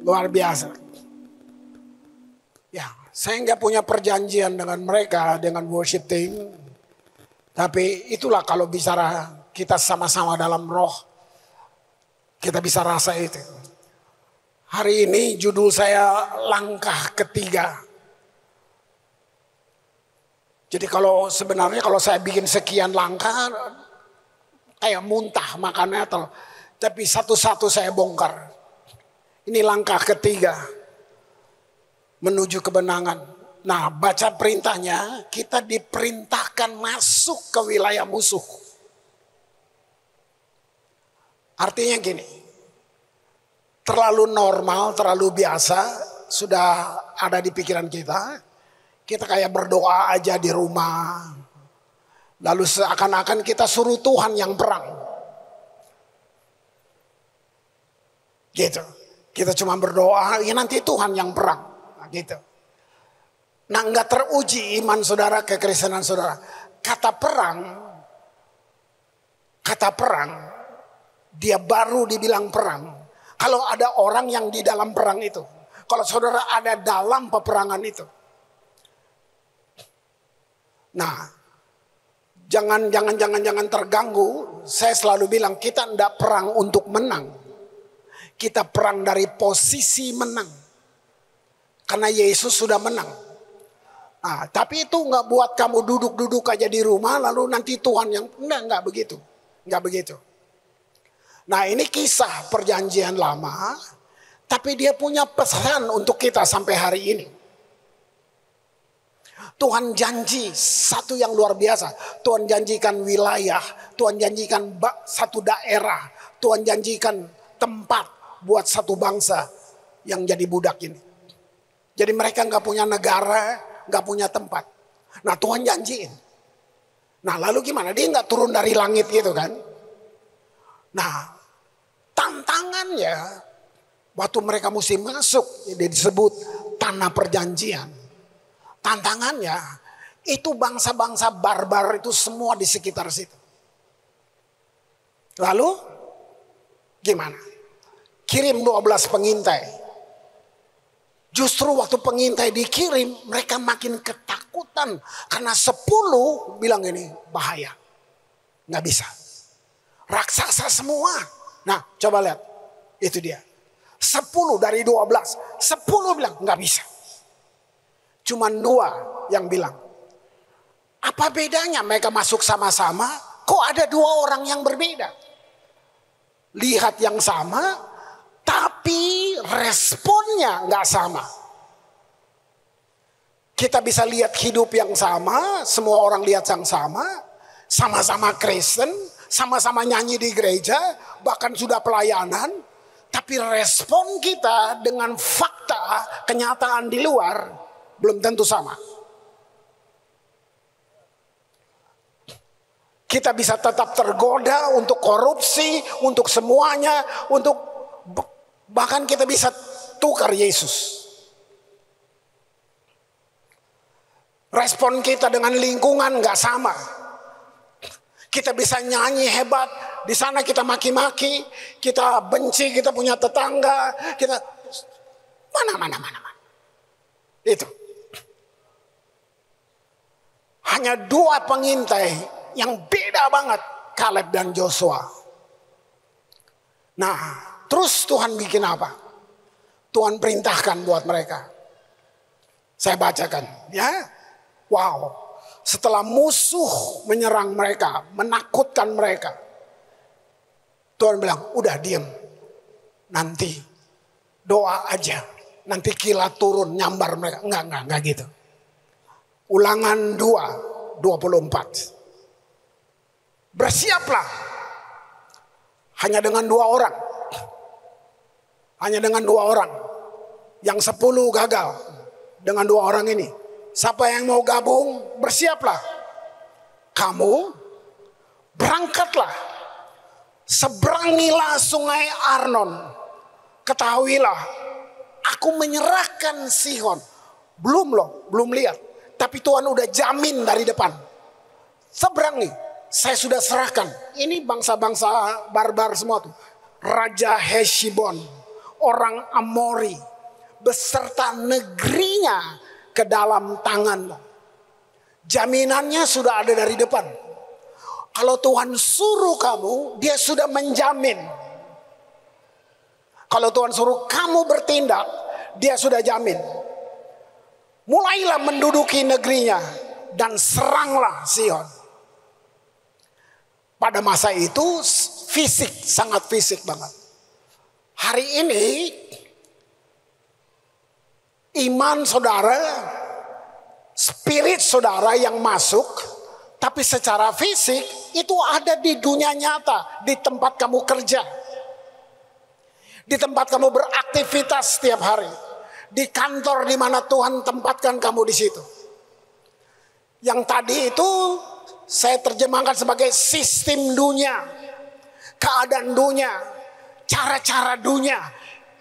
Luar biasa. Ya, saya nggak punya perjanjian dengan mereka, dengan worship team. Tapi itulah kalau bicara kita sama-sama dalam roh, kita bisa rasa itu. Hari ini judul saya langkah ketiga. Jadi sebenarnya kalau saya bikin sekian langkah, kayak muntah makannya. Tapi satu-satu saya bongkar. Ini langkah ketiga menuju kemenangan. Nah, baca perintahnya, kita diperintahkan masuk ke wilayah musuh. Artinya gini, terlalu normal, terlalu biasa, sudah ada di pikiran kita. Kita kayak berdoa aja di rumah. Lalu seakan-akan kita suruh Tuhan yang perang. Gitu. Kita cuma berdoa, ya nanti Tuhan yang perang. Nah, gitu. Nah, enggak teruji iman saudara, kekristenan saudara. Kata perang, dia baru dibilang perang kalau ada orang yang di dalam perang itu. Kalau saudara ada dalam peperangan itu. Nah, jangan terganggu. Saya selalu bilang kita enggak perang untuk menang. Kita perang dari posisi menang. Karena Yesus sudah menang. Nah, tapi itu enggak buat kamu duduk-duduk aja di rumah lalu nanti Tuhan yang enggak begitu. Enggak begitu. Nah, ini kisah perjanjian lama, tapi dia punya pesan untuk kita sampai hari ini. Tuhan janji satu yang luar biasa. Tuhan janjikan wilayah, Tuhan janjikan satu daerah, Tuhan janjikan tempat buat satu bangsa yang jadi budak ini. Jadi mereka nggak punya negara, nggak punya tempat. Nah, Tuhan janjiin. Nah, lalu gimana? Dia nggak turun dari langit gitu kan? Nah, tantangannya waktu mereka mesti masuk, dia disebut tanah perjanjian. Tantangannya itu bangsa-bangsa barbar itu semua di sekitar situ. Lalu gimana? Kirim 12 pengintai. Justru waktu pengintai dikirim, mereka makin ketakutan. Karena 10 bilang ini bahaya. Nggak bisa. Raksasa semua. Nah, coba lihat. Itu dia. 10 dari 12. 10 bilang nggak bisa. Cuman 2 yang bilang. Apa bedanya mereka masuk sama-sama? Kok ada 2 orang yang berbeda? Lihat yang sama, tapi responnya nggak sama. Kita bisa lihat hidup yang sama, semua orang lihat yang sama, sama-sama Kristen, sama-sama nyanyi di gereja, bahkan sudah pelayanan, tapi respon kita dengan fakta, kenyataan di luar belum tentu sama. Kita bisa tetap tergoda untuk korupsi, untuk semuanya, untuk bahkan kita bisa tukar Yesus. Respon kita dengan lingkungan gak sama. Kita bisa nyanyi hebat, di sana kita maki-maki, kita benci, kita punya tetangga, kita mana. Itu. Hanya 2 pengintai yang beda banget, Kaleb dan Joshua. Nah, terus Tuhan bikin apa? Tuhan perintahkan buat mereka. Saya bacakan ya. Wow. Setelah musuh menyerang mereka, menakutkan mereka, Tuhan bilang, udah diem. Nanti doa aja. Nanti kilat turun nyambar mereka. Enggak gitu. Ulangan 2:24. Bersiaplah. Hanya dengan 2 orang. Hanya dengan 2 orang. Yang 10 gagal. Dengan 2 orang ini. Siapa yang mau gabung, bersiaplah. Kamu berangkatlah. Seberangilah sungai Arnon. Ketahuilah, aku menyerahkan Sihon. Belum lihat. Tapi Tuhan udah jamin dari depan. Seberangi. Saya sudah serahkan. Ini bangsa-bangsa barbar semua tuh. Raja Heshibon, orang Amori beserta negerinya ke dalam tanganmu. Jaminannya sudah ada dari depan. Kalau Tuhan suruh kamu, dia sudah menjamin. Kalau Tuhan suruh kamu bertindak, dia sudah jamin. Mulailah menduduki negerinya dan seranglah Sion. Pada masa itu fisik, sangat fisik banget. Hari ini iman saudara, spirit saudara yang masuk, tapi secara fisik itu ada di dunia nyata, di tempat kamu kerja, di tempat kamu beraktivitas setiap hari, di kantor di mana Tuhan tempatkan kamu di situ. Yang tadi itu saya terjemahkan sebagai sistem dunia, keadaan dunia, cara-cara dunia.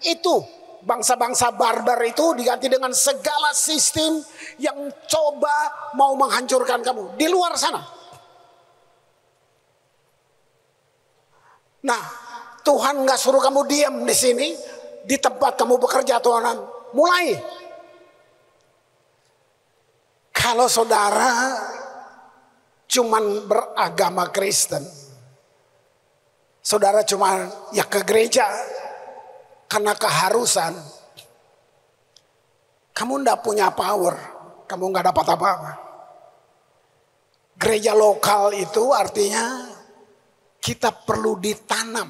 Itu bangsa-bangsa barbar itu diganti dengan segala sistem yang coba mau menghancurkan kamu di luar sana. Nah, Tuhan gak suruh kamu diam di sini, di tempat kamu bekerja. Tuhan mulai. Kalau saudara cuman beragama Kristen, saudara cuma ya ke gereja karena keharusan, kamu ndak punya power, kamu nggak dapat apa-apa. Gereja lokal itu artinya kita perlu ditanam.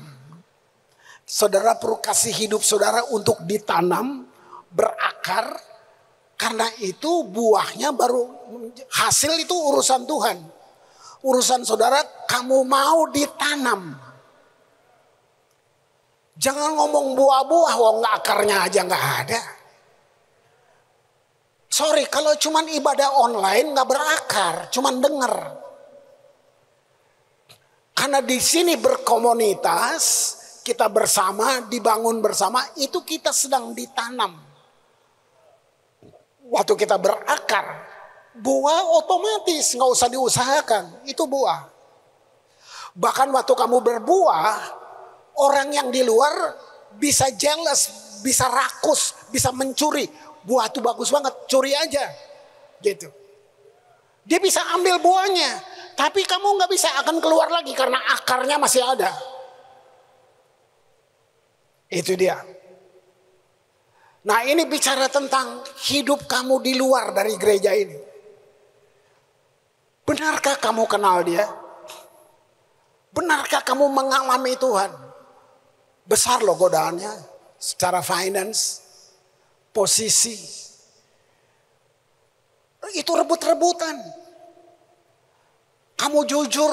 Saudara perlu kasih hidup saudara untuk ditanam, berakar, karena itu buahnya baru, hasil itu urusan Tuhan. Urusan saudara, kamu mau ditanam. Jangan ngomong buah-buah, wong akarnya aja nggak ada. Sorry, kalau cuman ibadah online nggak berakar, cuman denger. Karena di sini berkomunitas, kita bersama, dibangun bersama, itu kita sedang ditanam. Waktu kita berakar, buah otomatis nggak usah diusahakan, itu buah. Bahkan waktu kamu berbuah, orang yang di luar bisa jealous, bisa rakus, bisa mencuri. Buah itu bagus banget, curi aja, gitu. Dia bisa ambil buahnya, tapi kamu nggak bisa akan keluar lagi karena akarnya masih ada. Itu dia. Nah, ini bicara tentang hidup kamu di luar dari gereja ini. Benarkah kamu kenal dia? Benarkah kamu mengalami Tuhan? Besar loh godaannya. Secara finance, posisi. Itu rebut-rebutan. Kamu jujur,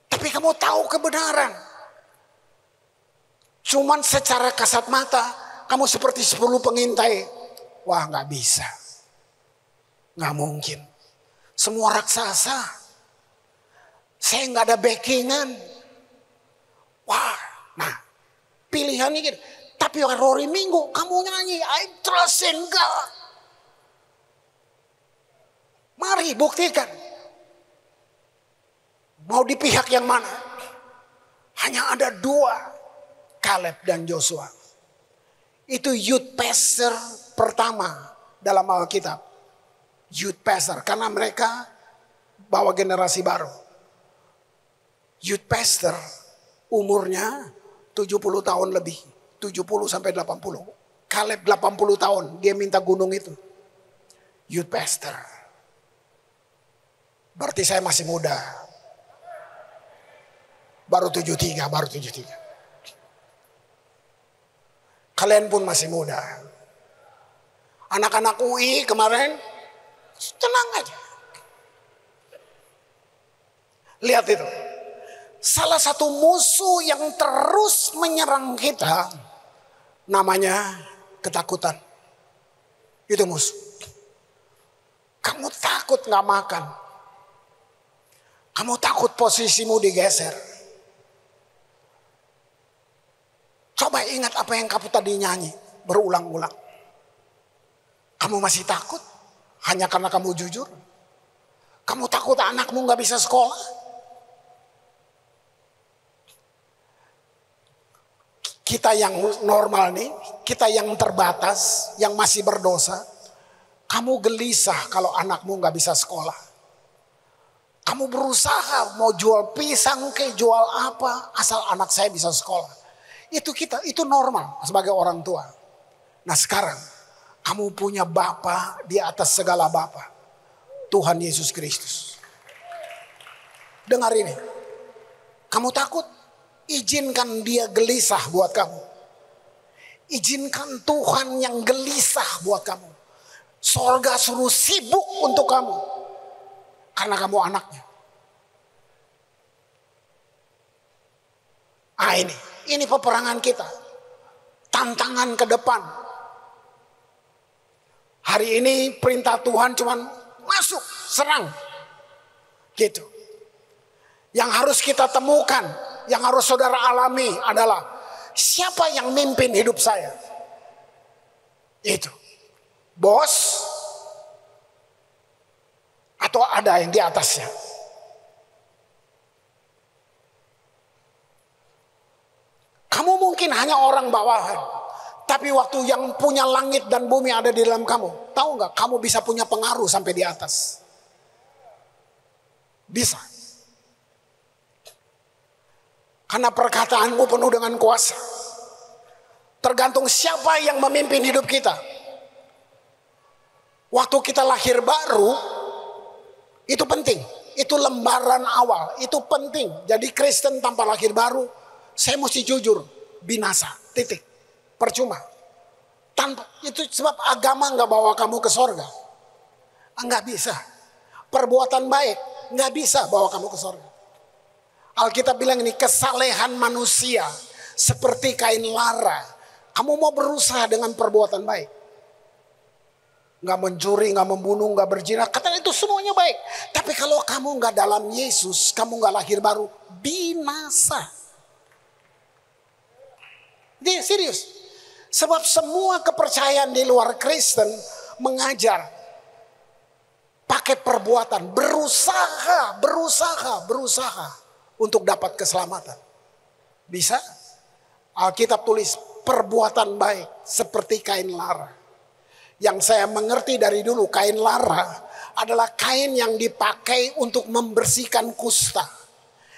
tapi kamu tahu kebenaran. Cuman secara kasat mata, kamu seperti 10 pengintai. Wah, gak bisa. Gak mungkin. Semua raksasa. Saya gak ada backingan. Wah, nah pilihannya gitu. Tapi hari Minggu kamu nyanyi, I trust in God. Mari buktikan. Mau di pihak yang mana? Hanya ada 2, Caleb dan Joshua. Itu youth pastor pertama dalam Alkitab. Youth pastor, karena mereka bawa generasi baru. Youth pastor umurnya 70 tahun lebih. 70 sampai 80. Caleb 80 tahun, dia minta gunung itu. Youth pastor. Berarti saya masih muda. Baru 73. Kalian pun masih muda. Anak-anak UI kemarin tenang aja. Lihat itu. Salah satu musuh yang terus menyerang kita namanya ketakutan. Itu musuh. Kamu takut gak makan. Kamu takut posisimu digeser. Coba ingat apa yang kamu tadi nyanyi berulang-ulang. Kamu masih takut hanya karena kamu jujur? Kamu takut anakmu gak bisa sekolah? kita yang normal nih, kita yang terbatas, yang masih berdosa, kamu gelisah kalau anakmu gak bisa sekolah. Kamu berusaha mau jual pisang ke jual apa, asal anak saya bisa sekolah. Itu normal sebagai orang tua. Nah sekarang kamu punya Bapa di atas segala Bapa, Tuhan Yesus Kristus. Dengar ini, kamu takut? Izinkan dia gelisah buat kamu. Izinkan Tuhan yang gelisah buat kamu. Sorga suruh sibuk untuk kamu. Karena kamu anaknya. Ini peperangan kita. Tantangan ke depan. Hari ini perintah Tuhan cuman masuk, serang. Gitu. Yang harus kita temukan, yang harus saudara alami adalah siapa yang mimpin hidup saya? Itu. Bos atau ada yang di atasnya? Kamu mungkin hanya orang bawahan, tapi waktu yang punya langit dan bumi ada di dalam kamu, tahu nggak? Kamu bisa punya pengaruh sampai di atas. Bisa. Karena perkataanmu penuh dengan kuasa. Tergantung siapa yang memimpin hidup kita. Waktu kita lahir baru, itu penting. Itu lembaran awal, itu penting. Jadi Kristen tanpa lahir baru, saya mesti jujur, binasa, titik. Percuma. Itu sebab agama nggak bawa kamu ke sorga. Nggak bisa. Perbuatan baik nggak bisa bawa kamu ke sorga. Alkitab bilang ini, kesalehan manusia seperti kain lara. Kamu mau berusaha dengan perbuatan baik. Gak mencuri, gak membunuh, gak berzina. Kata itu semuanya baik. Tapi kalau kamu gak dalam Yesus, kamu gak lahir baru, binasa. Dia serius. Sebab semua kepercayaan di luar Kristen mengajar pakai perbuatan, berusaha untuk dapat keselamatan. Bisa? Alkitab tulis perbuatan baik seperti kain lara. Yang saya mengerti dari dulu, kain lara adalah kain yang dipakai untuk membersihkan kusta.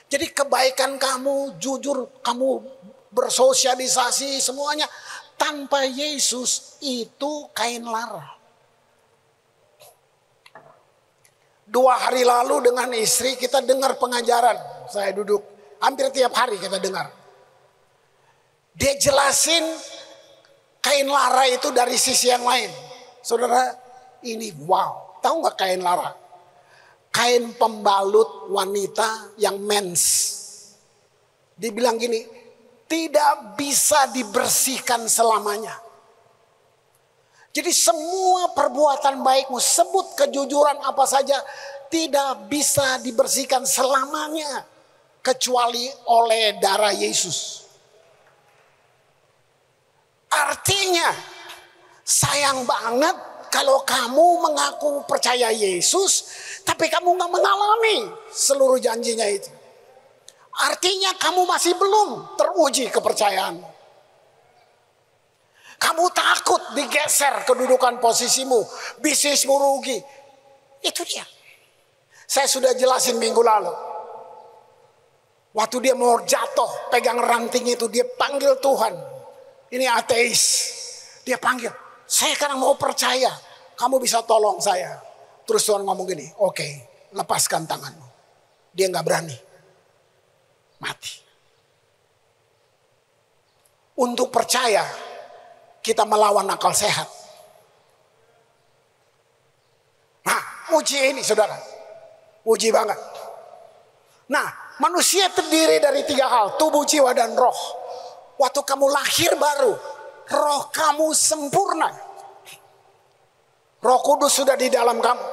Jadi kebaikan kamu, jujur kamu bersosialisasi semuanya tanpa Yesus itu kain lara. 2 hari lalu dengan istri kita dengar pengajaran. Saya duduk hampir tiap hari kita dengar. Dia jelasin kain lara itu dari sisi yang lain. Saudara, ini wow. Tahu nggak kain lara? Kain pembalut wanita yang mens. Dibilang gini, tidak bisa dibersihkan selamanya. Jadi semua perbuatan baikmu, sebut kejujuran apa saja, tidak bisa dibersihkan selamanya. Kecuali oleh darah Yesus. Artinya, sayang banget kalau kamu mengaku percaya Yesus, tapi kamu gak mengalami seluruh janjinya itu. Artinya kamu masih belum teruji kepercayaanmu. Kamu takut digeser kedudukan posisimu, bisnismu rugi. Itu dia. Saya sudah jelasin minggu lalu. Waktu dia mau jatuh, pegang ranting itu, dia panggil Tuhan. Ini ateis. Dia panggil, saya kadang mau percaya, kamu bisa tolong saya. Terus Tuhan ngomong gini, oke, lepaskan tanganmu. Dia gak berani. Mati. Untuk percaya, kita melawan akal sehat. Nah, uji ini saudara. Uji banget. Nah, manusia terdiri dari 3 hal. Tubuh, jiwa, dan roh. Waktu kamu lahir baru, roh kamu sempurna. Roh Kudus sudah di dalam kamu.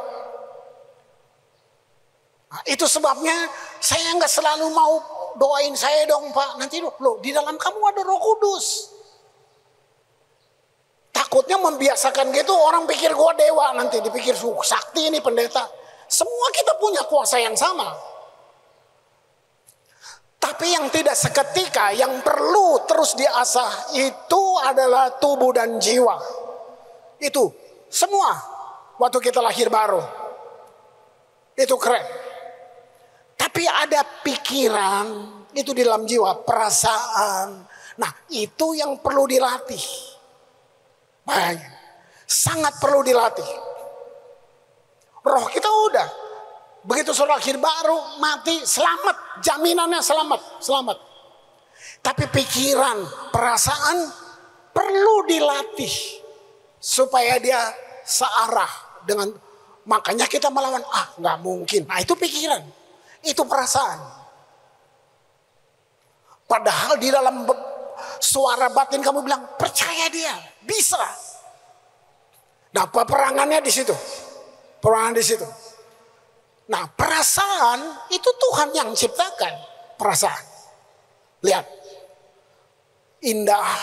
Nah, itu sebabnya saya nggak selalu mau doain saya dong Pak. Nanti loh di dalam kamu ada Roh Kudus. Takutnya membiasakan gitu, orang pikir gua dewa, nanti dipikir sakti ini pendeta. Semua kita punya kuasa yang sama. Tapi Tapi yang tidak seketika, yang perlu terus diasah itu adalah tubuh dan jiwa. Itu semua waktu kita lahir baru. Itu keren. Tapi ada pikiran, itu di dalam jiwa, perasaan. Nah, itu yang perlu dilatih. Bayangin, sangat perlu dilatih. Roh kita udah, begitu sudah lahir baru, mati, selamat. Jaminannya selamat. Tapi pikiran, perasaan perlu dilatih. Supaya dia searah dengan, makanya kita melawan, gak mungkin. Nah itu pikiran, itu perasaan. Padahal di dalam suara batin kamu bilang, percaya dia, bisa. Nah peperangannya di situ. Peperangan di situ. Nah perasaan itu Tuhan yang ciptakan. Perasaan. Lihat. Indah.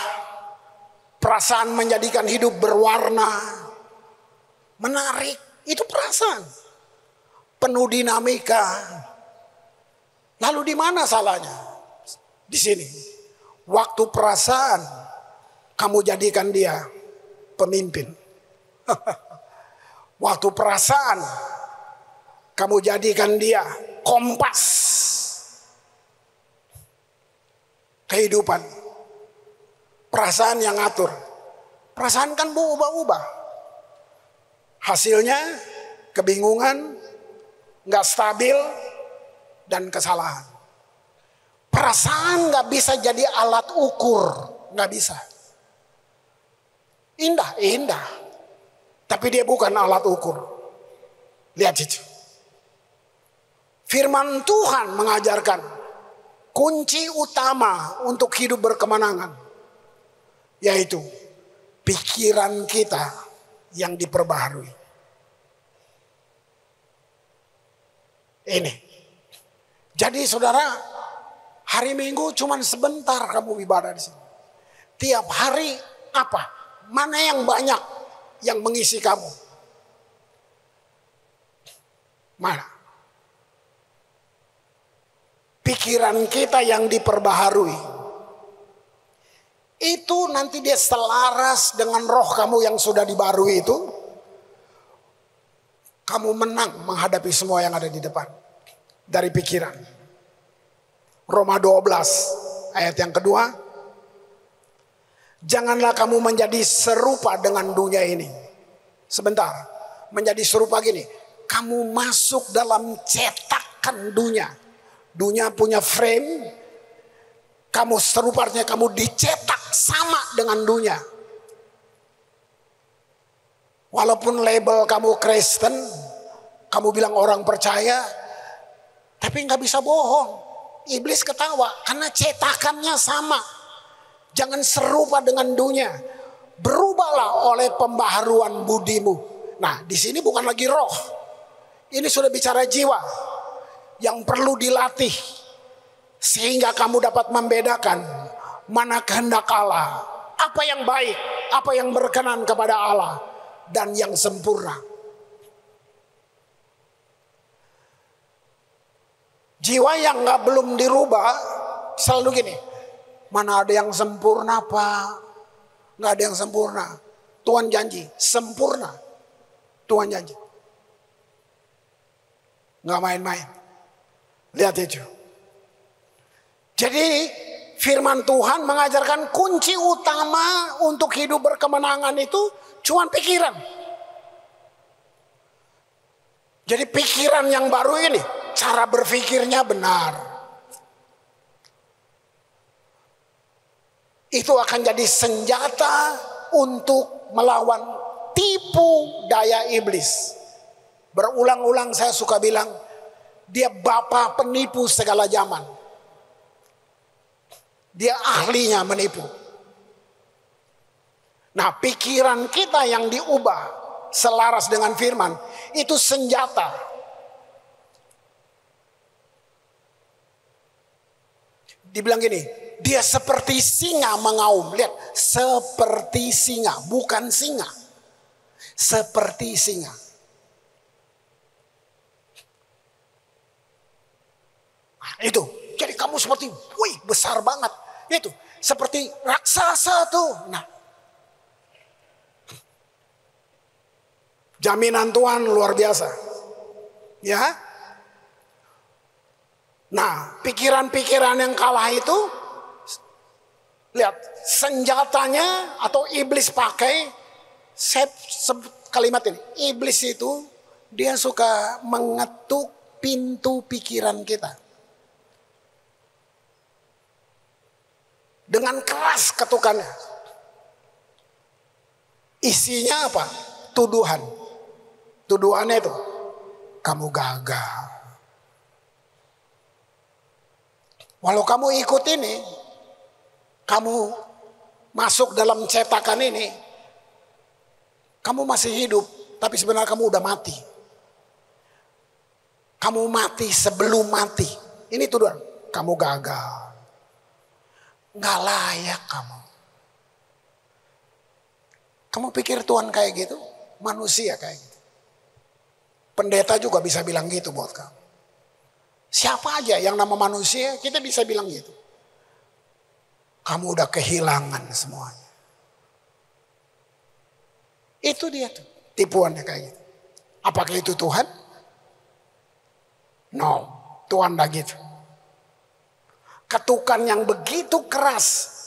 Perasaan menjadikan hidup berwarna. Menarik. Itu perasaan. Penuh dinamika. Lalu di mana salahnya? Di sini. Waktu perasaan kamu jadikan dia pemimpin. Waktu perasaan kamu jadikan dia kompas kehidupan. Perasaan yang ngatur. Perasaan kan berubah-ubah. Hasilnya kebingungan, gak stabil, dan kesalahan. Perasaan gak bisa jadi alat ukur. Gak bisa. Indah. Tapi dia bukan alat ukur. Lihat itu. Firman Tuhan mengajarkan kunci utama untuk hidup berkemenangan. Yaitu pikiran kita yang diperbaharui. Ini. Jadi saudara, hari Minggu cuma sebentar kamu ibadah di sini. Tiap hari apa? Mana yang banyak yang mengisi kamu? Mana? Pikiran kita yang diperbaharui. Itu nanti dia selaras dengan roh kamu yang sudah dibarui itu. Kamu menang menghadapi semua yang ada di depan. Dari pikiran. Roma 12 ayat yang kedua. Janganlah kamu menjadi serupa dengan dunia ini. Sebentar. Menjadi serupa gini. Kamu masuk dalam cetakan dunia. Dunia punya frame. Kamu serupanya kamu dicetak sama dengan dunia. Walaupun label kamu Kristen, kamu bilang orang percaya, tapi nggak bisa bohong. Iblis ketawa karena cetakannya sama. Jangan serupa dengan dunia. Berubahlah oleh pembaharuan budimu. Nah, di sini bukan lagi roh. Ini sudah bicara jiwa yang perlu dilatih. Sehingga kamu dapat membedakan mana kehendak Allah, apa yang baik, apa yang berkenan kepada Allah, dan yang sempurna. Jiwa yang belum dirubah selalu gini, mana ada yang sempurna Pak? Nggak ada yang sempurna. Tuhan janji sempurna. Tuhan janji. Nggak main-main. Lihat itu. Jadi firman Tuhan mengajarkan kunci utama untuk hidup berkemenangan itu cuma pikiran. Jadi pikiran yang baru ini, cara berpikirnya benar. Itu akan jadi senjata untuk melawan tipu daya iblis. Berulang-ulang saya suka bilang, dia bapa penipu segala zaman. Dia ahlinya menipu. Nah, pikiran kita yang diubah selaras dengan firman itu senjata. Dibilang gini, dia seperti singa mengaum. Lihat, seperti singa, bukan singa. Seperti singa. Nah, itu. Jadi kamu kamu seperti, wih besar banget. Itu seperti raksasa tuh. Nah, jaminan Tuhan luar biasa. Ya. Nah, pikiran-pikiran yang kalah itu, lihat senjatanya atau iblis pakai, kalimat ini, iblis itu dia suka mengetuk pintu pikiran kita. Dengan keras ketukannya. Isinya apa? Tuduhan. Tuduhannya itu, kamu gagal. Walau kamu ikut ini, kamu masuk dalam cetakan ini, kamu masih hidup, tapi sebenarnya kamu udah mati. Kamu mati sebelum mati. Ini tuduhan, kamu gagal. Nggak layak kamu. Kamu pikir Tuhan kayak gitu? Manusia kayak gitu. Pendeta juga bisa bilang gitu buat kamu. Siapa aja yang nama manusia kita bisa bilang gitu. Kamu udah kehilangan semuanya. Itu dia tuh tipuannya kayak gitu. Apakah itu Tuhan? No, Tuhan enggak gitu. Ketukan yang begitu keras.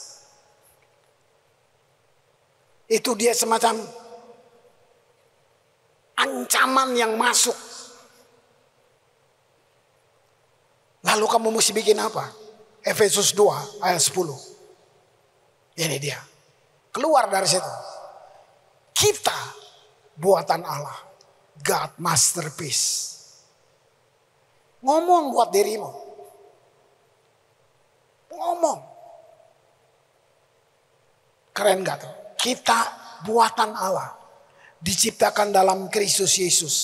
Itu dia semacam ancaman yang masuk. Lalu kamu mesti bikin apa? Efesus 2 ayat 10. Ini dia. Keluar dari situ. Kita buatan Allah. God masterpiece. Ngomong buat dirimu. Ngomong. Keren gak tuh? Kita buatan Allah. Diciptakan dalam Kristus Yesus.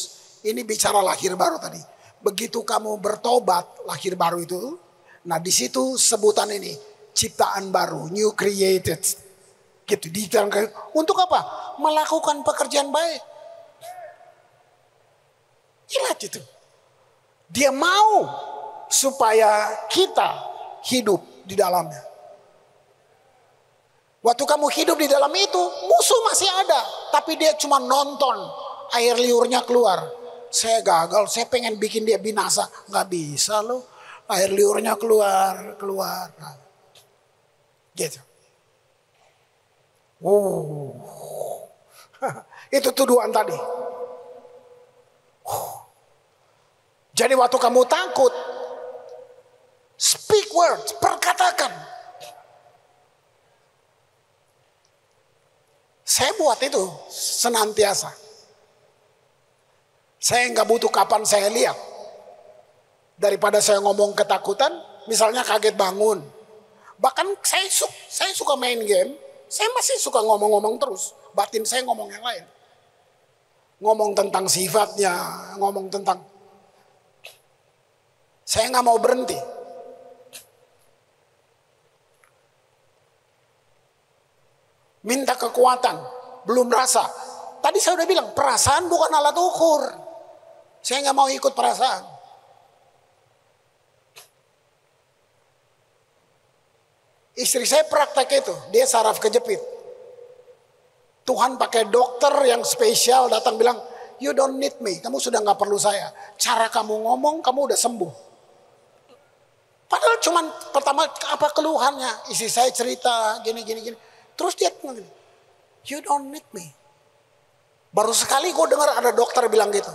Ini bicara lahir baru tadi. Begitu kamu bertobat, lahir baru itu. Nah di situ sebutan ini. Ciptaan baru, new created. Gitu, diterangkan. Untuk apa? Melakukan pekerjaan baik. Lihat itu. Dia mau supaya kita hidup di dalamnya. Waktu kamu hidup di dalam itu, musuh masih ada. Tapi dia cuma nonton air liurnya keluar. Saya gagal, saya pengen bikin dia binasa. Gak bisa loh, air liurnya keluar. Nah, gitu. Itu tuduhan tadi. Jadi waktu kamu takut, speak words, perkatakan. Saya buat itu senantiasa. Saya nggak butuh kapan saya lihat. Daripada saya ngomong ketakutan, misalnya kaget bangun. Bahkan saya suka main game, saya masih suka ngomong-ngomong terus. Batin saya ngomong yang lain. Ngomong tentang sifatnya, ngomong tentang. Saya nggak mau berhenti. Minta kekuatan, belum rasa. Tadi saya udah bilang, perasaan bukan alat ukur. Saya nggak mau ikut perasaan. Istri saya praktek itu, dia saraf kejepit. Tuhan pakai dokter yang spesial datang bilang, you don't need me, kamu sudah nggak perlu saya. Cara kamu ngomong, kamu udah sembuh. Padahal cuman pertama apa keluhannya, istri saya cerita gini. Terus dia bilang, you don't need me. Baru sekali gue dengar ada dokter bilang gitu.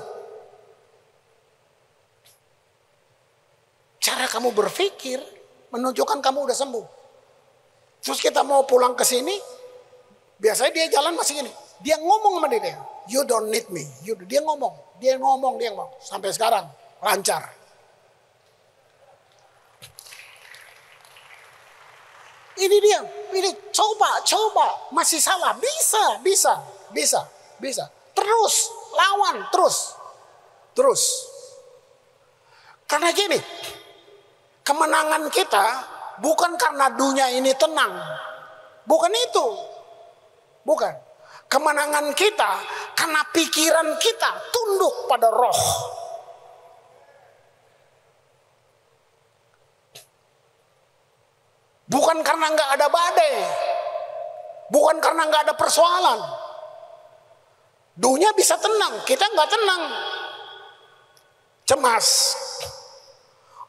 Cara kamu berpikir menunjukkan kamu udah sembuh. Terus kita mau pulang ke sini, biasanya dia jalan masih gini. Dia ngomong sama dia, you don't need me. Dia ngomong. Sampai sekarang lancar. Ini dia, coba, masih salah, bisa. Terus, lawan, terus. Karena gini, kemenangan kita bukan karena dunia ini tenang. Bukan itu. Bukan. Kemenangan kita karena pikiran kita tunduk pada roh. karena nggak ada badai. Bukan karena nggak ada persoalan. Dunia bisa tenang, kita nggak tenang. Cemas.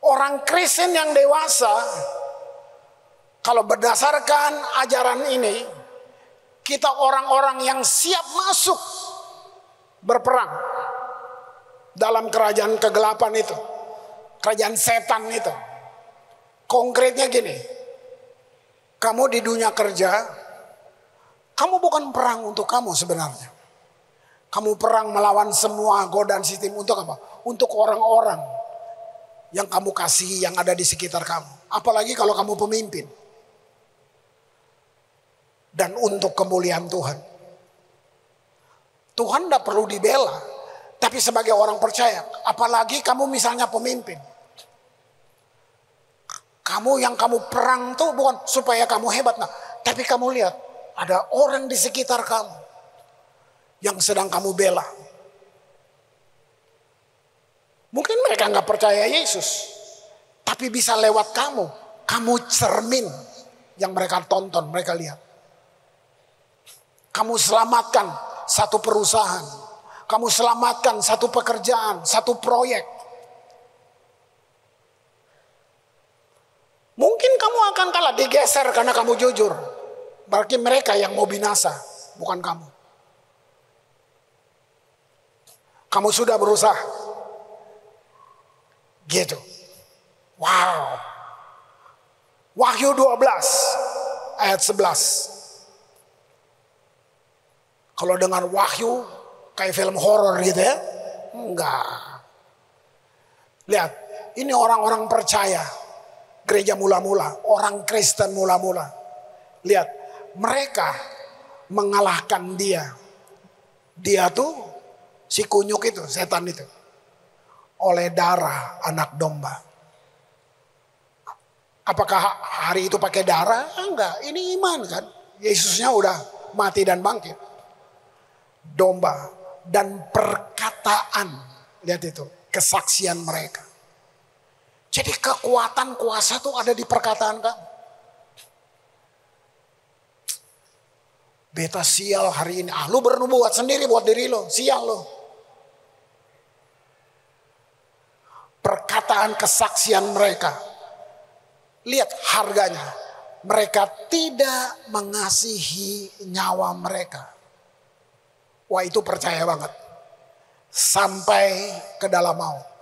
Orang Kristen yang dewasa, kalau berdasarkan ajaran ini, kita orang-orang yang siap masuk berperang dalam kerajaan kegelapan itu, kerajaan setan itu. Konkretnya gini, kamu di dunia kerja, kamu bukan perang untuk kamu sebenarnya. Kamu perang melawan semua godaan sistem untuk apa? Untuk orang-orang yang kamu kasihi, yang ada di sekitar kamu. Apalagi kalau kamu pemimpin. Dan untuk kemuliaan Tuhan. Tuhan tidak perlu dibela. Tapi sebagai orang percaya, apalagi kamu misalnya pemimpin. Kamu yang kamu perang tuh bukan supaya kamu hebat. Nah, tapi kamu lihat, ada orang di sekitar kamu yang sedang kamu bela. Mungkin mereka nggak percaya Yesus, tapi bisa lewat kamu cermin yang mereka tonton, mereka lihat. Kamu selamatkan satu perusahaan, kamu selamatkan satu pekerjaan, satu proyek. Mungkin kamu akan kalah, digeser karena kamu jujur. Berarti mereka yang mau binasa, bukan kamu. Kamu sudah berusaha. Gitu. Wow. Wahyu 12 ayat 11. Kalau dengan wahyu kayak film horor gitu ya. Enggak. Lihat, ini orang-orang percaya. Gereja mula-mula, orang Kristen mula-mula. Lihat, mereka mengalahkan dia. Dia tuh si kunyuk itu, setan itu. Oleh darah anak domba. Apakah hari itu pakai darah? Enggak, ini iman kan. Yesusnya udah mati dan bangkit. Domba dan perkataan. Lihat itu, kesaksian mereka. Jadi kekuatan kuasa itu ada di perkataan kamu. Beta sial hari ini. Lu bernubuat sendiri buat diri lo. Sial lo. Perkataan kesaksian mereka. Lihat harganya. Mereka tidak mengasihi nyawa mereka. Wah, itu percaya banget. Sampai ke dalam maut.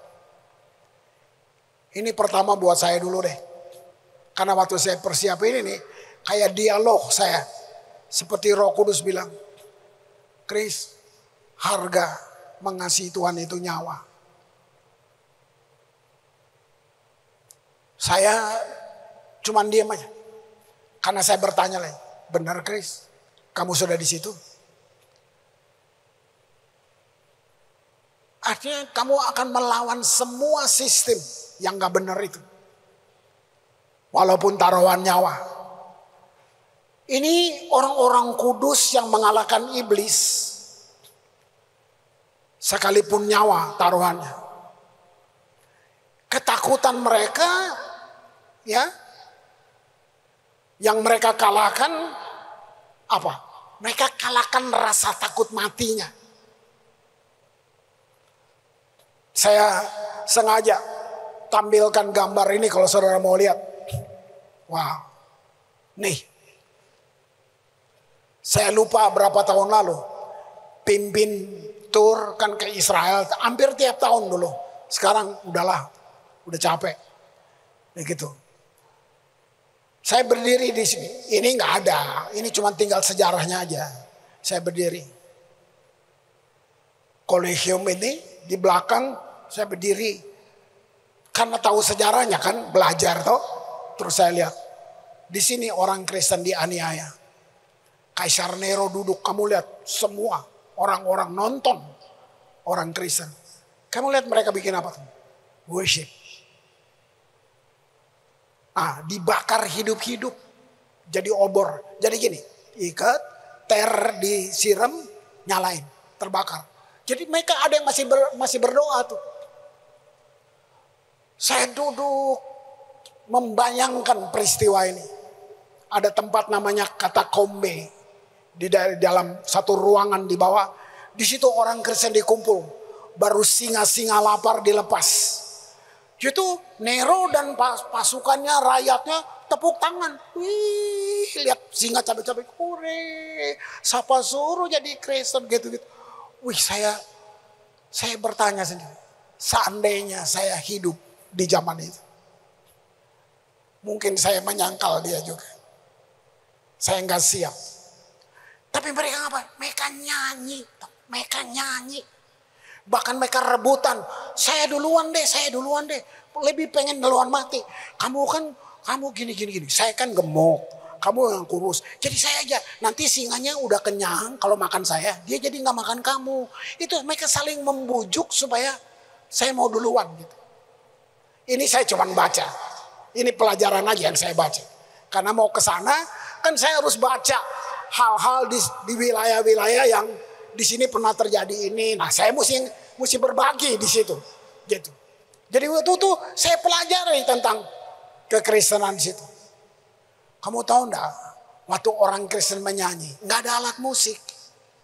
Ini pertama buat saya dulu deh. Karena waktu saya persiapin ini, kayak dialog saya. Seperti Roh Kudus bilang, Chris, harga mengasihi Tuhan itu nyawa. Saya cuman diam aja. Karena saya bertanya lagi, benar Chris, kamu sudah di situ? Artinya kamu akan melawan semua sistem yang gak benar itu. Walaupun taruhan nyawa. Ini orang-orang kudus yang mengalahkan iblis. Sekalipun nyawa taruhannya. Ketakutan mereka, ya, yang mereka kalahkan apa? Mereka kalahkan rasa takut matinya. Saya sengaja tampilkan gambar ini kalau saudara mau lihat. Wow. Nih. Saya lupa berapa tahun lalu. Pimpin tur kan ke Israel. Hampir tiap tahun dulu. Sekarang udahlah. Udah capek. Begitu. Saya berdiri di sini. Ini nggak ada. Ini cuma tinggal sejarahnya aja. Saya berdiri. Kolegium ini di belakang saya berdiri. Karena tahu sejarahnya kan, belajar toh. Terus saya lihat. Di sini orang Kristen dianiaya. Kaisar Nero duduk, kamu lihat semua orang-orang nonton orang Kristen. Kamu lihat mereka bikin apa tuh? Worship. Dibakar hidup-hidup. Jadi obor. Jadi gini, ikat, disiram, nyalain, terbakar. Jadi mereka ada yang masih berdoa tuh. Saya duduk membayangkan peristiwa ini. Ada tempat namanya katakombe. Di dalam satu ruangan di bawah. Di situ orang Kristen dikumpul. Baru singa-singa lapar dilepas. Itu Nero dan pasukannya, rakyatnya tepuk tangan. Wih, lihat singa cabik-cabik. Hore, siapa suruh jadi Kristen gitu-gitu. Wih, saya bertanya sendiri. Seandainya saya hidup di zaman itu. Mungkin saya menyangkal dia juga. Saya nggak siap. Tapi mereka apa? Mereka nyanyi. Bahkan mereka rebutan. Saya duluan deh. Lebih pengen duluan mati. Kamu gini. Saya kan gemuk. Kamu yang kurus. Jadi saya aja. Nanti singanya udah kenyang kalau makan saya. Dia jadi nggak makan kamu. Itu mereka saling membujuk supaya saya mau duluan gitu. Ini saya cuma baca. Ini pelajaran aja yang saya baca. Karena mau ke sana kan saya harus baca hal-hal di wilayah-wilayah yang di sini pernah terjadi ini. Nah, saya mesti berbagi di situ. Gitu. Jadi waktu itu saya pelajari tentang kekristenan di situ. Kamu tahu enggak? Waktu orang Kristen menyanyi, enggak ada alat musik.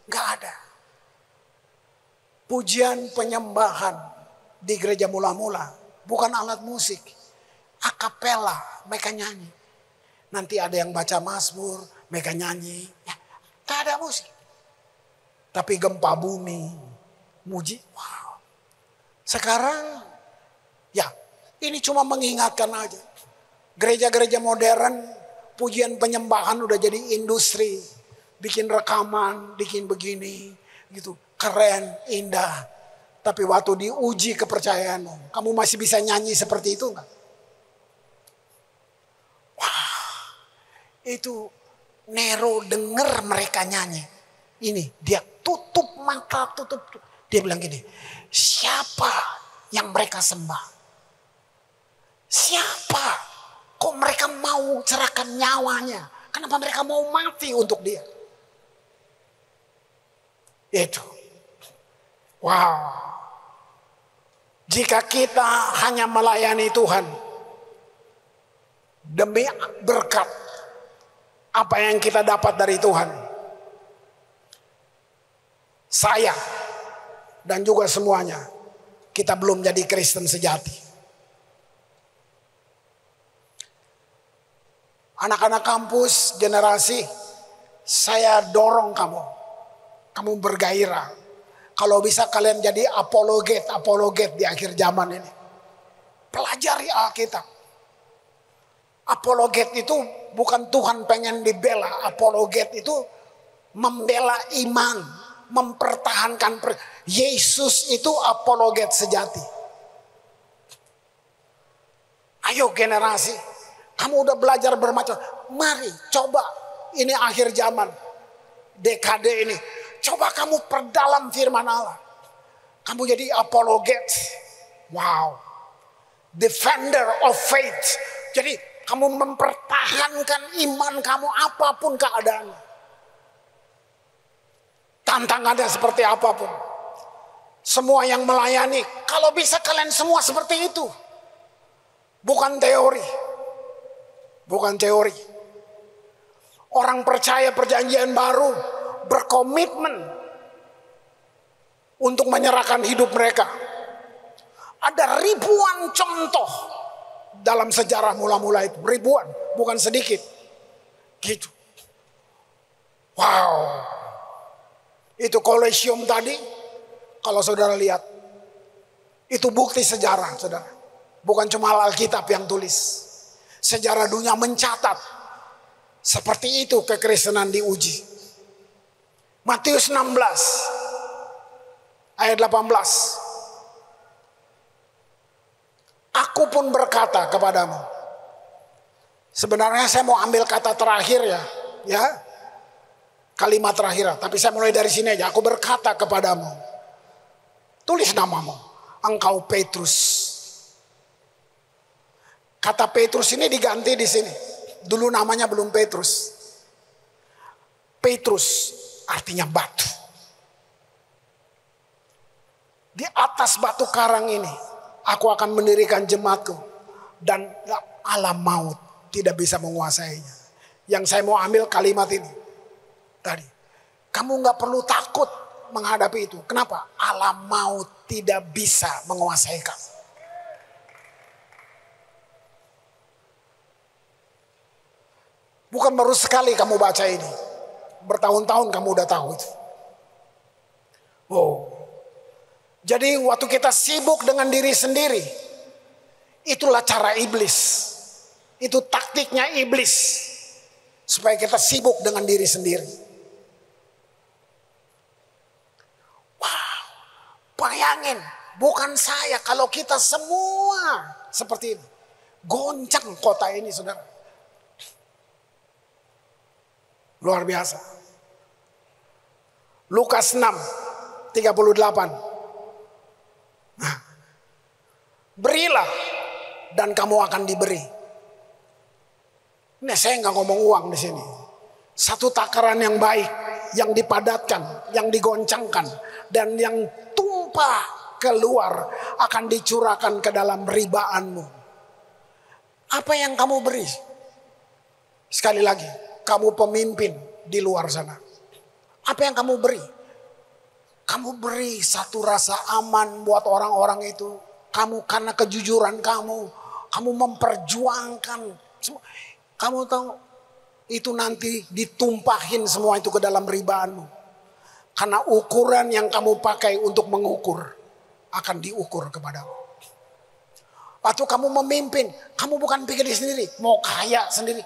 Enggak ada. Pujian penyembahan di gereja mula-mula bukan alat musik. Akapela, mereka nyanyi. Nanti ada yang baca mazmur, mereka nyanyi. Ya, gak ada musik. Tapi gempa bumi, muji. Wow. Sekarang, ya ini cuma mengingatkan aja. Gereja-gereja modern, pujian penyembahan udah jadi industri. Bikin rekaman, bikin begini. Gitu, keren, indah. Tapi waktu diuji kepercayaanmu, kamu masih bisa nyanyi seperti itu enggak? Itu Nero dengar mereka nyanyi. Ini dia tutup mata, Dia bilang gini, siapa yang mereka sembah? Siapa? Kok mereka mau cerahkan nyawanya? Kenapa mereka mau mati untuk dia? Itu. Wow. Jika kita hanya melayani Tuhan demi berkat, apa yang kita dapat dari Tuhan? Saya dan juga semuanya, kita belum jadi Kristen sejati. Anak-anak kampus, generasi, saya dorong kamu. Kamu bergairah. Kalau bisa kalian jadi apologet di akhir zaman ini. Pelajari Alkitab. Apologet itu bukan Tuhan pengen dibela. Apologet itu membela iman. Mempertahankan. Yesus itu apologet sejati. Ayo generasi. Kamu udah belajar bermacam. Mari coba. Ini akhir zaman. Dekade ini. Coba kamu perdalam firman Allah. Kamu jadi apologet. Wow. Defender of faith. Jadi kamu mempertahankan iman kamu apapun keadaan. Tantangannya seperti apapun. Semua yang melayani. Kalau bisa kalian semua seperti itu. Bukan teori. Bukan teori. Orang percaya perjanjian baru. Berkomitmen. Untuk menyerahkan hidup mereka. Ada ribuan contoh. Dalam sejarah mula-mula itu. Ribuan. Bukan sedikit. Gitu. Wow. Itu Kolosium tadi. Kalau saudara lihat. Itu bukti sejarah saudara. Bukan cuma Alkitab yang tulis. Sejarah dunia mencatat. Seperti itu kekristenan diuji. Matius 16. Ayat 18. Aku pun berkata kepadamu. Sebenarnya saya mau ambil kata terakhir ya. Kalimat terakhir. Tapi saya mulai dari sini aja. Aku berkata kepadamu. Tulis namamu. Engkau Petrus. Kata Petrus ini diganti di sini. Dulu namanya belum Petrus. Petrus artinya batu. Di atas batu karang ini. Aku akan mendirikan jemaatku. Dan alam maut tidak bisa menguasainya. Yang saya mau ambil kalimat ini tadi. Kamu gak perlu takut menghadapi itu. Kenapa? Alam maut tidak bisa menguasai kamu. Bukan baru sekali kamu baca ini. Bertahun-tahun kamu udah tahu itu. Oh. Jadi waktu kita sibuk dengan diri sendiri, itulah cara iblis. Itu taktiknya iblis. Supaya kita sibuk dengan diri sendiri. Wow, bayangin, bukan saya, kalau kita semua seperti ini. Goncang kota ini, saudara. Luar biasa. Lukas 6:38. Nah, berilah dan kamu akan diberi. Ini saya nggak ngomong uang di sini. Satu takaran yang baik, yang dipadatkan, yang digoncangkan, dan yang tumpah keluar akan dicurahkan ke dalam ribaanmu. Apa yang kamu beri? Sekali lagi, kamu pemimpin di luar sana. Apa yang kamu beri? Kamu beri satu rasa aman buat orang-orang itu. Kamu karena kejujuran kamu memperjuangkan semua. Kamu tahu itu nanti ditumpahin semua itu ke dalam ribaanmu. Karena ukuran yang kamu pakai untuk mengukur akan diukur kepadamu. Waktu kamu memimpin, kamu bukan pikir diri sendiri, mau kaya sendiri.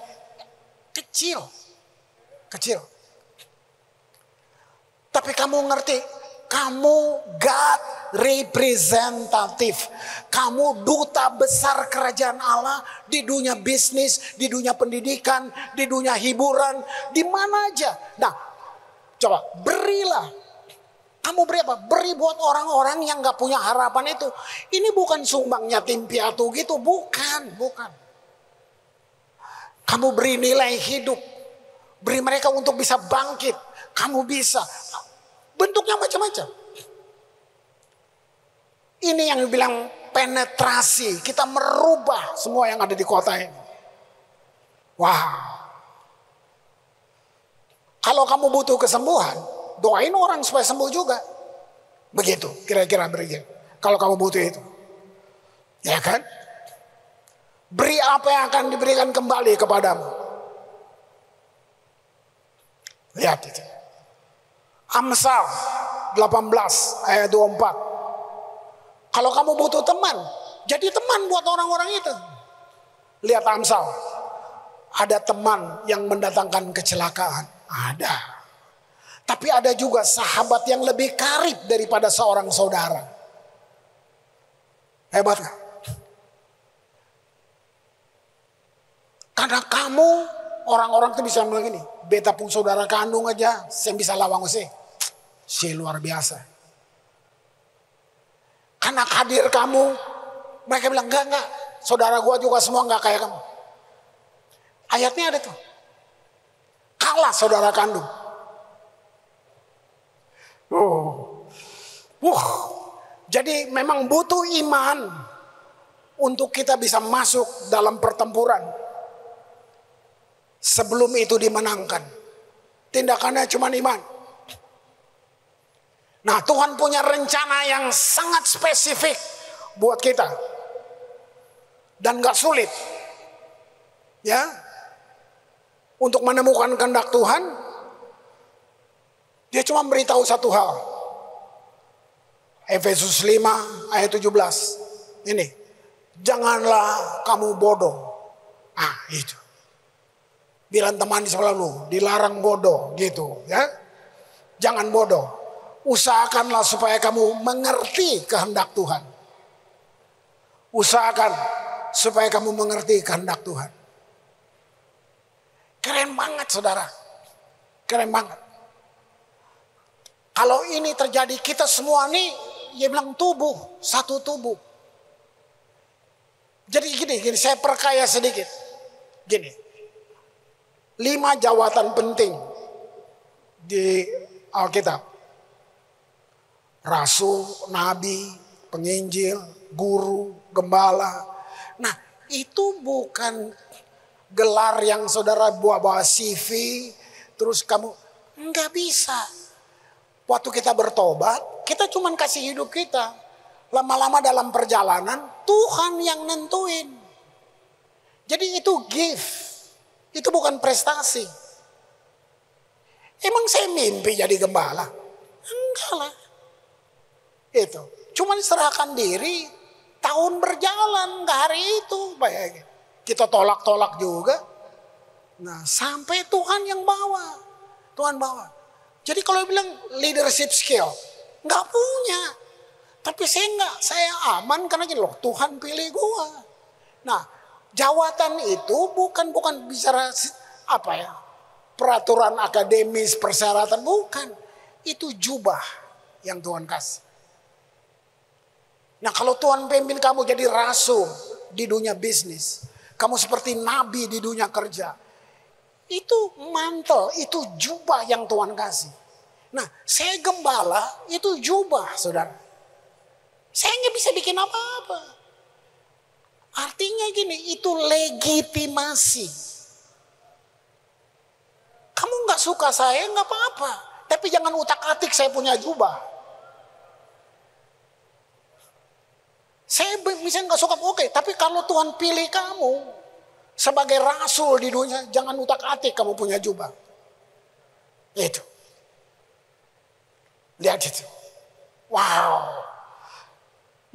Kecil. Tapi kamu ngerti, kamu God representative. Kamu duta besar kerajaan Allah di dunia bisnis, di dunia pendidikan, di dunia hiburan, di mana aja. Nah, coba berilah. Kamu beri apa? Beri buat orang-orang yang gak punya harapan itu. Ini bukan sumbang yatim piatu gitu, bukan. Kamu beri nilai hidup. Beri mereka untuk bisa bangkit. Kamu bisa. Bentuknya macam-macam. Ini yang dibilang penetrasi. Kita merubah semua yang ada di kota ini. Wow. Kalau kamu butuh kesembuhan, doain orang supaya sembuh juga. Begitu, kira-kira begitu. Kalau kamu butuh itu. Ya kan? Beri apa yang akan diberikan kembali kepadamu. Lihat itu. Amsal 18 ayat 24. Kalau kamu butuh teman, jadi teman buat orang-orang itu. Lihat Amsal. Ada teman yang mendatangkan kecelakaan. Ada. Tapi ada juga sahabat yang lebih karib daripada seorang saudara. Hebat gak? Karena kamu, orang-orang itu bisa bilang gini, beta pun saudara kandung aja, saya bisa lawang sih. Si luar biasa. Karena hadir kamu, mereka bilang enggak, saudara gua juga semua enggak kayak kamu. Ayatnya ada tuh. Kalah saudara kandung. Jadi memang butuh iman untuk kita bisa masuk dalam pertempuran. Sebelum itu dimenangkan. Tindakannya cuma iman. Nah, Tuhan punya rencana yang sangat spesifik buat kita. Dan gak sulit. Ya. Untuk menemukan kehendak Tuhan, dia cuma beritahu satu hal. Efesus 5 ayat 17. Ini. Janganlah kamu bodoh. Itu. Bilang teman di sebelah lu, dilarang bodoh gitu. Ya. Jangan bodoh. Usahakanlah supaya kamu mengerti kehendak Tuhan. Usahakan supaya kamu mengerti kehendak Tuhan. Keren banget saudara. Keren banget. Kalau ini terjadi kita semua nih, dia bilang tubuh, satu tubuh. Jadi gini, saya perkaya sedikit. Gini. 5 jawatan penting di Alkitab. Rasul, nabi, penginjil, guru, gembala. Nah, itu bukan gelar yang saudara bawa CV, terus kamu nggak bisa. Waktu kita bertobat, kita cuman kasih hidup kita. Lama-lama dalam perjalanan, Tuhan yang nentuin. Jadi itu gift, itu bukan prestasi. Emang saya mimpi jadi gembala? Enggak lah. Itu, cuman serahkan diri, tahun berjalan, nggak hari itu. Bayangin. Kita tolak-tolak juga. Nah, sampai Tuhan yang bawa. Tuhan bawa. Jadi kalau bilang leadership skill, nggak punya. Tapi saya aman karena gini loh, Tuhan pilih gua. Nah, jawatan itu bukan bicara apa ya, peraturan akademis, persyaratan, bukan. Itu jubah yang Tuhan kasih. Nah, kalau Tuhan pimpin kamu jadi rasul di dunia bisnis, kamu seperti nabi di dunia kerja, itu mantel, itu jubah yang Tuhan kasih. Nah, saya gembala, itu jubah, saudara. Saya nggak bisa bikin apa-apa. Artinya gini, itu legitimasi. Kamu nggak suka saya, nggak apa-apa. Tapi jangan utak-atik saya punya jubah. Saya misalnya nggak suka, oke. Tapi kalau Tuhan pilih kamu sebagai rasul di dunia, jangan utak-atik kamu punya jubah. Itu. Lihat itu. Wow.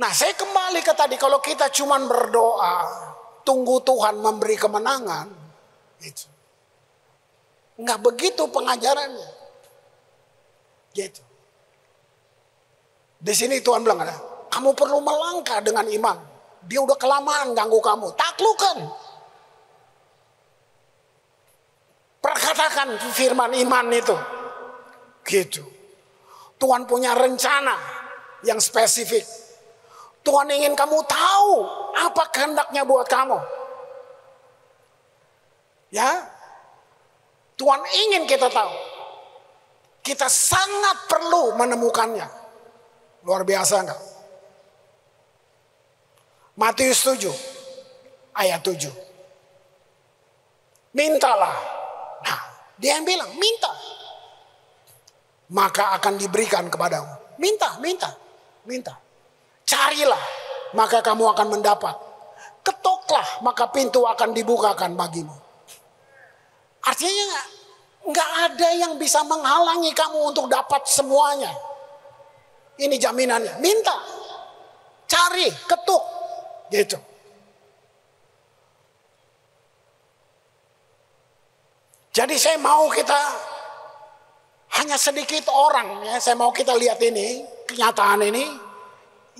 Nah, saya kembali ke tadi, kalau kita cuma berdoa, tunggu Tuhan memberi kemenangan, itu nggak begitu pengajarannya. Gitu. Di sini Tuhan bilang, kamu perlu melangkah dengan iman. Dia udah kelamaan ganggu kamu, taklukkan. Perkatakan firman iman itu. Gitu. Tuhan punya rencana yang spesifik. Tuhan ingin kamu tahu apa kehendaknya buat kamu. Ya, Tuhan ingin kita tahu. Kita sangat perlu menemukannya. Luar biasa enggak? Matius 7 ayat 7. Mintalah. Nah, dia yang bilang minta, maka akan diberikan kepadamu. Minta. Carilah, maka kamu akan mendapat. Ketoklah, maka pintu akan dibukakan bagimu. Artinya nggak ada yang bisa menghalangi kamu untuk dapat semuanya. Ini jaminannya. Minta, cari, ketuk, gitu. Jadi saya mau kita hanya sedikit orang, ya, saya mau kita lihat ini, kenyataan ini,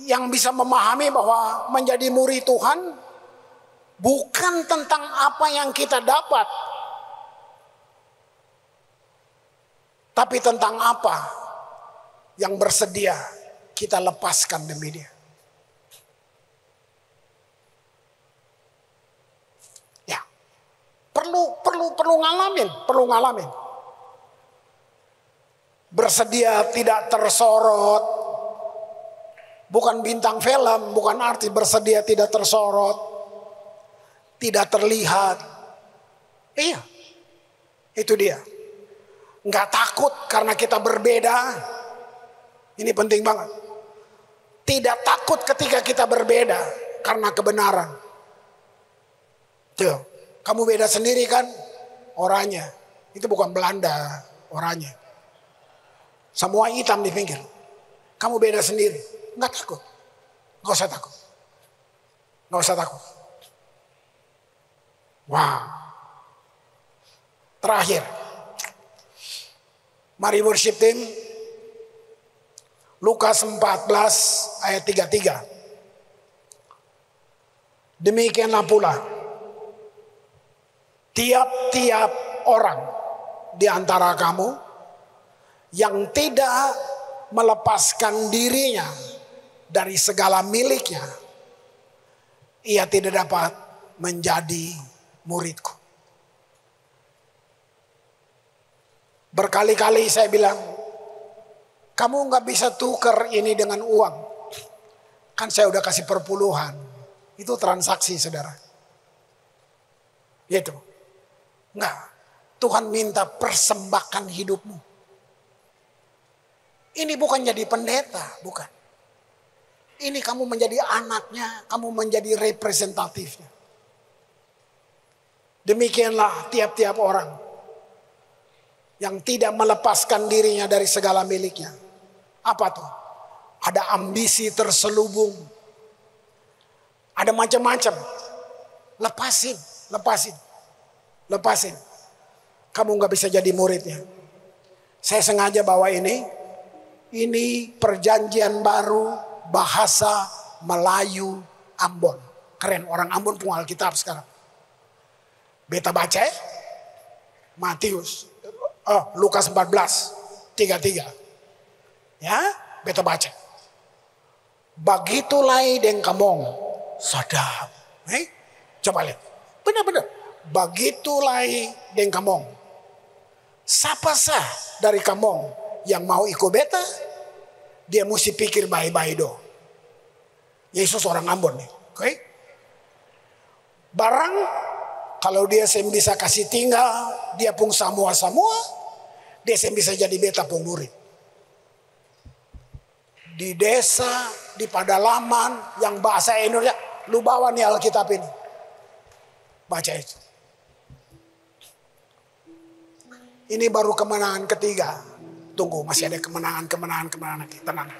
yang bisa memahami bahwa menjadi murid Tuhan bukan tentang apa yang kita dapat, tapi tentang apa yang bersedia kita lepaskan demi Dia. Ya, perlu ngalamin. Bersedia tidak tersorot. Bukan bintang film, bukan arti bersedia tidak tersorot, tidak terlihat. Iya, itu dia. Nggak takut karena kita berbeda. Ini penting banget. Tidak takut ketika kita berbeda karena kebenaran. Tuh, kamu beda sendiri kan? Orangnya, itu bukan Belanda, orangnya. Semua hitam di pinggir. Kamu beda sendiri. Nggak takut. Nggak usah takut. Wow. Terakhir. Mari worship team. Lukas 14 ayat 33. Demikianlah pula. Tiap-tiap orang di antara kamu yang tidak melepaskan dirinya dari segala miliknya, ia tidak dapat menjadi muridku. Berkali-kali saya bilang, kamu nggak bisa tukar ini dengan uang. Kan saya udah kasih perpuluhan. Itu transaksi, saudara. Gitu. Enggak. Tuhan minta persembahkan hidupmu. Ini bukan jadi pendeta, bukan. Ini kamu menjadi anaknya, kamu menjadi representatifnya. Demikianlah tiap-tiap orang yang tidak melepaskan dirinya dari segala miliknya. Apa tuh? Ada ambisi terselubung. Ada macam-macam. Lepasin. Kamu gak bisa jadi muridnya. Saya sengaja bawa ini. Ini perjanjian baru bahasa Melayu Ambon. Keren, orang Ambon punya Alkitab sekarang. Beta baca ya. Matius. Lukas 14. 33. Ya, beta baca. Bagitulah deng kamong. Sadap. Coba lihat. Benar-benar. Bagitulah deng kamong. Siapa sah dari kamong yang mau ikut beta? Dia mesti pikir baik-baik do. Yesus orang Ambon nih. Oke? Barang kalau dia bisa kasih tinggal, dia pun semua, dia bisa jadi beta pun murid. Di desa, di pedalaman, yang bahasa Indonesia, lu bawa nih Alkitab ini. Baca itu. Ini baru kemenangan ketiga. Tunggu, masih ada kemenangan lagi. Tenang.